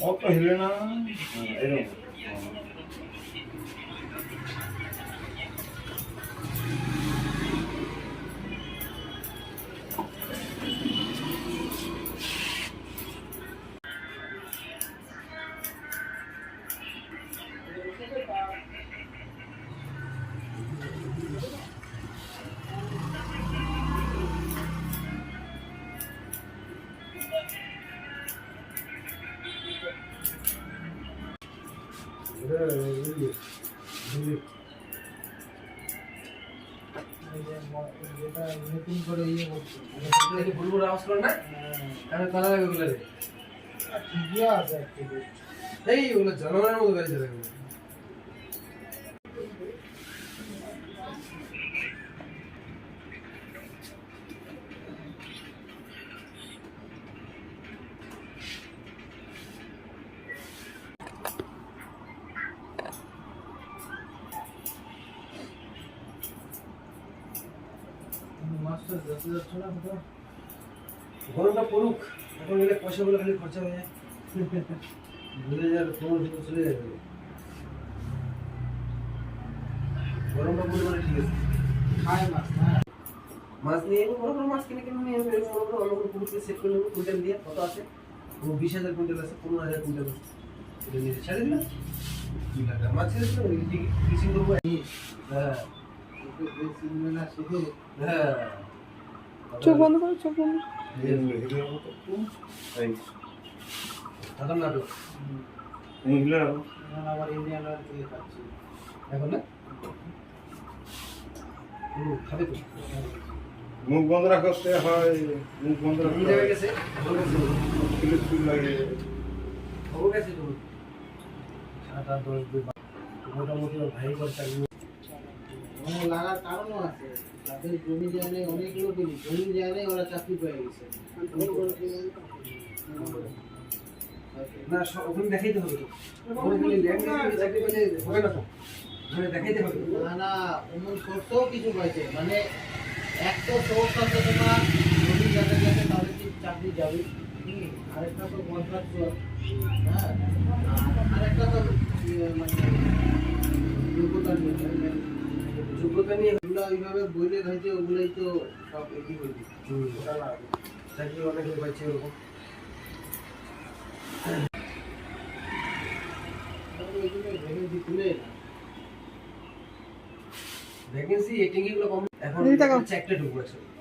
অত হিলে না এরকম নতুন করে ইয়ে করছে বুলবুল আওয়াজ করে না কারণ কালা লাগে ওগুলো ঠিকই আছে এই ওগুলো জানোয়ারের মতো গাড়ি চালাবে গরমটা পড়ুক, এখন গেলে পয়সাগুলো খালি খরচা হয়ে যায় 2015 চলে যাবে। গরমটা পরিমাণে ঠিক আছে। খায় মাছ মাছ নিয়ে বড় বড় মাছ কিনে কিনে নিয়ে আসবে, বড় বড় অন্য কোনো পুকুরকে সেট করে নেবো কুইন্টাল দিয়ে। কত আছে? 20,000 কুইন্টাল আছে, 15,000 কুইন্টাল আছে। এটা নিয়ে ছেড়ে দিলাম 2 লাখ টাকা মাছ ছেড়ে দিলাম, ফিশিং করবো। হ্যাঁ হ্যাঁ চোখ বন্ধ করো, চোখ বন্ধ। মুখ বন্ধ রাখতে হয়, মুখ বন্ধ রাখতে মোটামুটি ভাই করতে লাগার কারণও আছে। তাদের জমি জানে অনেক লোকেরই জমি জানে, ওরা চাকরি পেয়ে গেছে না। ওখানে দেখাইতে হবে তো, চাকরি পেলে হবে না তো, দেখাইতে হবে না। অমন করতেও কিছু পাইছে, মানে একটা সোর্স আছে তোমার জমি যাতে যাতে তাদের চাকরি যাবে, আরেকটা তো কন্ট্রাক্টর, হ্যাঁ, আরেকটা তো মানে যোগ্যতা নিয়ে যোগ্যতা নিয়ে ওগুলো ওইভাবে বইলে খাইছে, ওগুলোই তো সব একই হয়েছে। চাকরি অনেকে পাইছে এরকম। ভ্যাকেন্সি এটিং এগুলো কম, এখন একটা ঢুকবে